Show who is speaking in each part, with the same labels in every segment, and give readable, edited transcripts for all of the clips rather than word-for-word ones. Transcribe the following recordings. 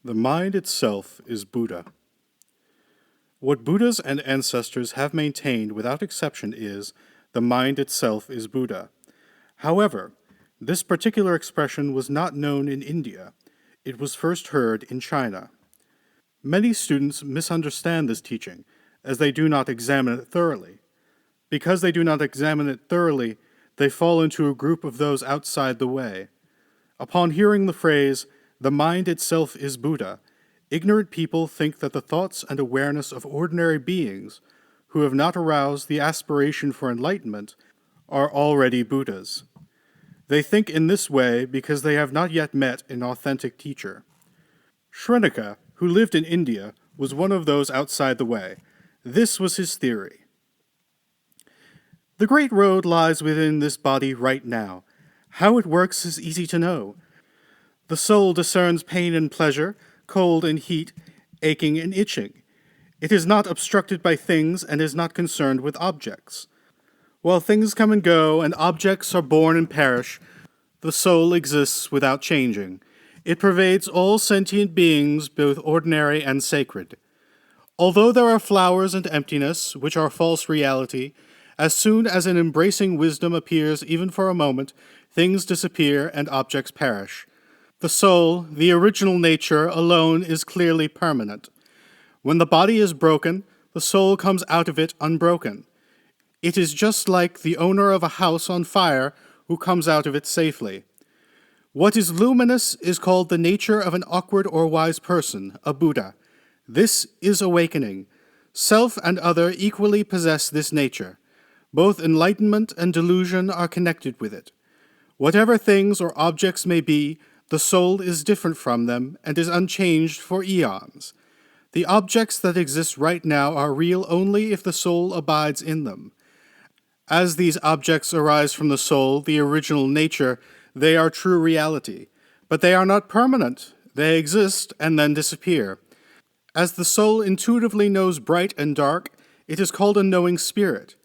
Speaker 1: The mind itself is Buddha. What Buddhas and ancestors have maintained without exception is, the mind itself is Buddha. However, this particular expression was not known in India. It was first heard in China. Many students misunderstand this teaching, as they do not examine it thoroughly. Because they do not examine it thoroughly, they fall into a group of those outside the way. Upon hearing the phrase, the mind itself is Buddha, ignorant people think that the thoughts and awareness of ordinary beings, who have not aroused the aspiration for enlightenment, are already Buddhas. They think in this way because they have not yet met an authentic teacher. Shrenika, who lived in India, was one of those outside the way. This was his theory. The great road lies within this body right now. How it works is easy to know. The soul discerns pain and pleasure, cold and heat, aching and itching. It is not obstructed by things and is not concerned with objects. While things come and go and objects are born and perish, the soul exists without changing. It pervades all sentient beings, both ordinary and sacred. Although there are flowers and emptiness, which are false reality, as soon as an embracing wisdom appears even for a moment, things disappear and objects perish. The soul, the original nature, alone is clearly permanent. When the body is broken, the soul comes out of it unbroken. It is just like the owner of a house on fire who comes out of it safely. What is luminous is called the nature of an awkward or wise person, a Buddha. This is awakening. Self and other equally possess this nature. Both enlightenment and delusion are connected with it. Whatever things or objects may be, the soul is different from them and is unchanged for eons. The objects that exist right now are real only if the soul abides in them. As these objects arise from the soul, the original nature, they are true reality. But they are not permanent. They exist and then disappear. As the soul intuitively knows bright and dark, it is called a knowing spirit.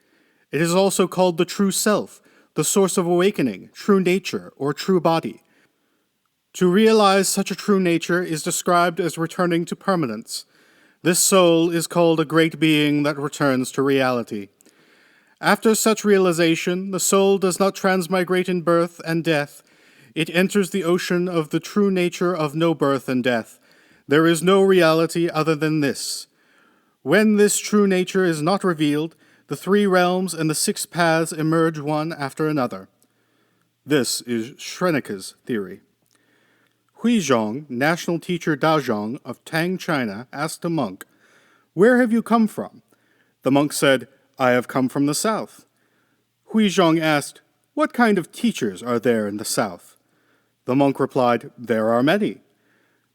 Speaker 1: It is also called the true self, the source of awakening, true nature, or true body. To realize such a true nature is described as returning to permanence. This soul is called a great being that returns to reality. After such realization, the soul does not transmigrate in birth and death. It enters the ocean of the true nature of no birth and death. There is no reality other than this. When this true nature is not revealed, the three realms and the six paths emerge one after another. This is Shrenika's theory. Huizhong, national teacher Daozhong of Tang, China, asked a monk, "Where have you come from?" The monk said, "I have come from the south." Huizhong asked, "What kind of teachers are there in the south?" The monk replied, "There are many."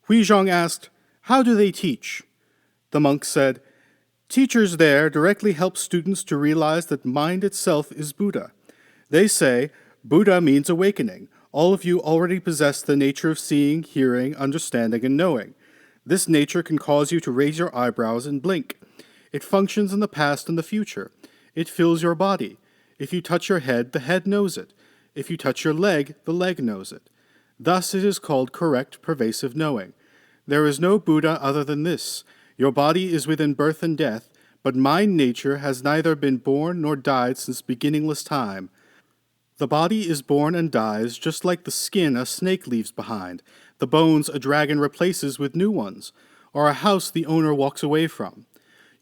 Speaker 1: Huizhong asked, "How do they teach?" The monk said, "Teachers there directly help students to realize that mind itself is Buddha. They say, Buddha means awakening. All of you already possess the nature of seeing, hearing, understanding, and knowing. This nature can cause you to raise your eyebrows and blink. It functions in the past and the future. It fills your body. If you touch your head, the head knows it. If you touch your leg, the leg knows it. Thus it is called correct, pervasive knowing. There is no Buddha other than this. Your body is within birth and death, but mind nature has neither been born nor died since beginningless time. The body is born and dies just like the skin a snake leaves behind, the bones a dragon replaces with new ones, or a house the owner walks away from.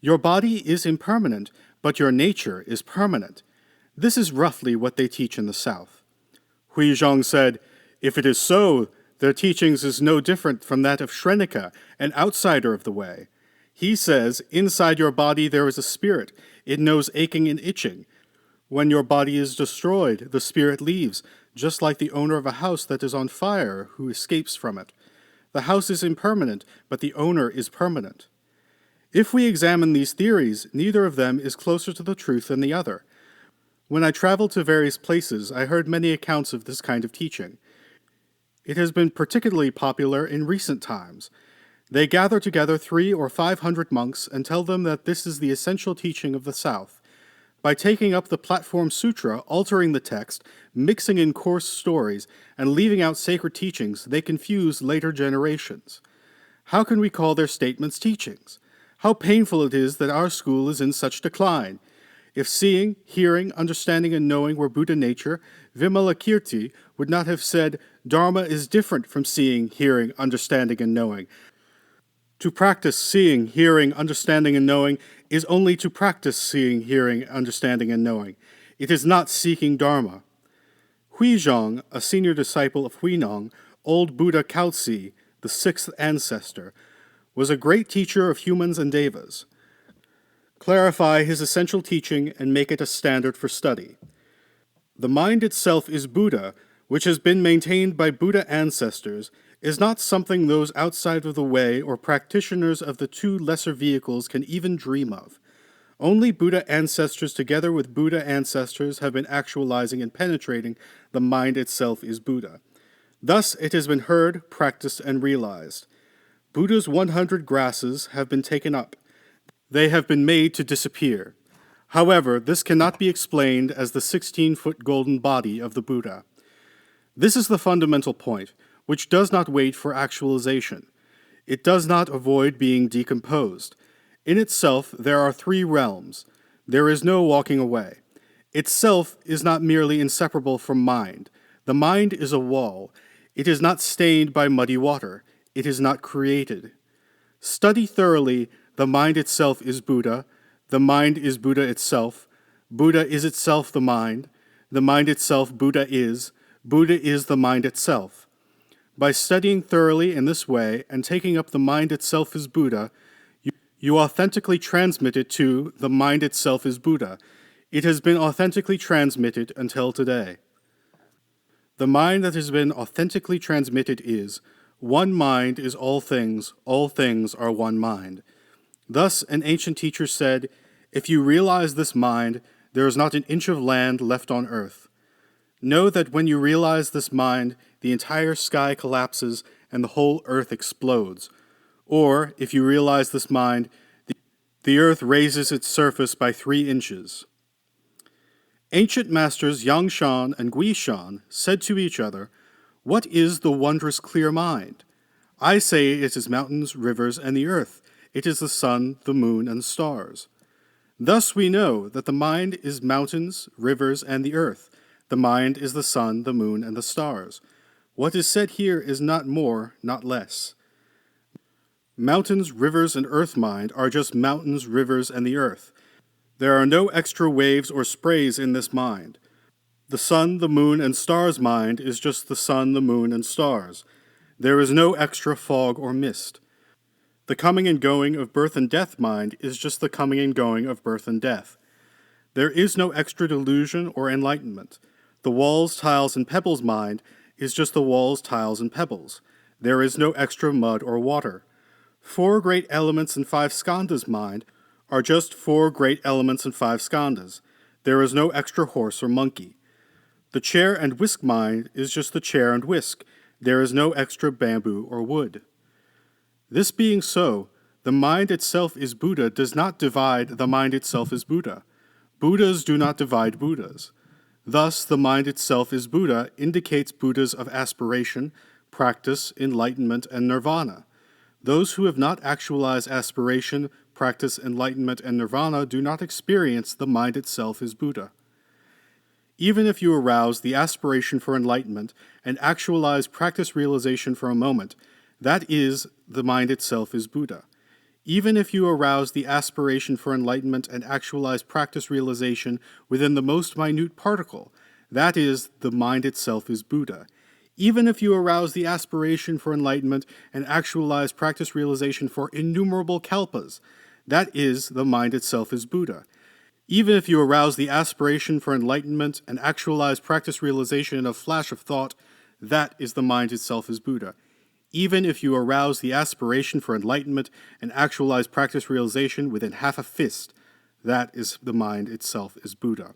Speaker 1: Your body is impermanent, but your nature is permanent. This is roughly what they teach in the South. Huizhong said, "If it is so, their teachings is no different from that of Shrenika, an outsider of the way. He says, inside your body there is a spirit. It knows aching and itching. When your body is destroyed, the spirit leaves, just like the owner of a house that is on fire who escapes from it. The house is impermanent, but the owner is permanent." If we examine these theories, neither of them is closer to the truth than the other. When I traveled to various places, I heard many accounts of this kind of teaching. It has been particularly popular in recent times. They gather together 300 or 500 monks and tell them that this is the essential teaching of the South. By taking up the Platform Sutra, altering the text, mixing in coarse stories, and leaving out sacred teachings, they confuse later generations. How can we call their statements teachings? How painful it is that our school is in such decline. If seeing, hearing, understanding, and knowing were Buddha nature, Vimalakirti would not have said, Dharma is different from seeing, hearing, understanding, and knowing. To practice seeing, hearing, understanding, and knowing is only to practice seeing, hearing, understanding, and knowing. It is not seeking Dharma. Huizhong, a senior disciple of Huinong, old Buddha Kaozi, the sixth ancestor, was a great teacher of humans and devas. Clarify his essential teaching and make it a standard for study. The mind itself is Buddha, which has been maintained by Buddha ancestors, is not something those outside of the way or practitioners of the two lesser vehicles can even dream of. Only Buddha ancestors together with Buddha ancestors have been actualizing and penetrating the mind itself is Buddha. Thus it has been heard, practiced, and realized. Buddha's 100 grasses have been taken up. They have been made to disappear. However, this cannot be explained as the 16-foot golden body of the Buddha. This is the fundamental point, which does not wait for actualization. It does not avoid being decomposed. In itself, there are three realms. There is no walking away. Itself is not merely inseparable from mind. The mind is a wall. It is not stained by muddy water. It is not created. Study thoroughly, the mind itself is Buddha. The mind is Buddha itself. Buddha is itself the mind. The mind itself Buddha is. Buddha is the mind itself. By studying thoroughly in this way and taking up the mind itself is Buddha, you authentically transmit it to the mind itself is Buddha. It has been authentically transmitted until today. The mind that has been authentically transmitted is, one mind is all things are one mind. Thus, an ancient teacher said, if you realize this mind, there is not an inch of land left on earth. Know that when you realize this mind, the entire sky collapses and the whole earth explodes. Or, if you realize this mind, the earth raises its surface by 3 inches. Ancient masters Yangshan and Guishan said to each other, what is the wondrous clear mind? I say it is mountains, rivers, and the earth. It is the sun, the moon, and the stars. Thus we know that the mind is mountains, rivers, and the earth. The mind is the sun, the moon, and the stars. What is said here is not more, not less. Mountains, rivers, and earth mind are just mountains, rivers, and the earth. There are no extra waves or sprays in this mind. The sun, the moon, and stars mind is just the sun, the moon, and stars. There is no extra fog or mist. The coming and going of birth and death mind is just the coming and going of birth and death. There is no extra delusion or enlightenment. The walls, tiles, and pebbles mind is just the walls, tiles, and pebbles. There is no extra mud or water. 4 great elements and 5 skandhas mind are just 4 great elements and 5 skandhas. There is no extra horse or monkey. The chair and whisk mind is just the chair and whisk. There is no extra bamboo or wood. This being so, the mind itself is Buddha does not divide the mind itself is Buddha. Buddhas do not divide Buddhas. Thus, the mind itself is Buddha indicates Buddhas of aspiration, practice, enlightenment, and nirvana. Those who have not actualized aspiration, practice, enlightenment, and nirvana do not experience the mind itself is Buddha. Even if you arouse the aspiration for enlightenment and actualize practice realization for a moment, that is, the mind itself is Buddha. Even if you arouse the aspiration for enlightenment and actualize practice realization within the most minute particle, that is, the mind itself is Buddha. Even if you arouse the aspiration for enlightenment and actualize practice realization for innumerable kalpas, that is, the mind itself is Buddha. Even if you arouse the aspiration for enlightenment and actualize practice realization in a flash of thought, that is the mind itself is Buddha. Even if you arouse the aspiration for enlightenment and actualize practice realization within half a fist, that is the mind itself is Buddha.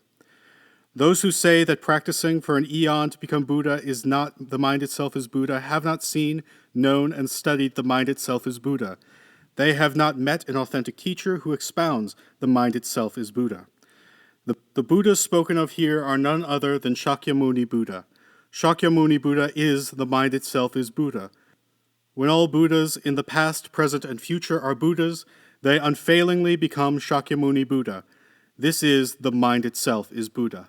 Speaker 1: Those who say that practicing for an eon to become Buddha is not the mind itself is Buddha have not seen, known, and studied the mind itself is Buddha. They have not met an authentic teacher who expounds the mind itself is Buddha. The Buddhas spoken of here are none other than Shakyamuni Buddha. Shakyamuni Buddha is the mind itself is Buddha. When all Buddhas in the past, present, and future are Buddhas, they unfailingly become Shakyamuni Buddha. This is the mind itself is Buddha.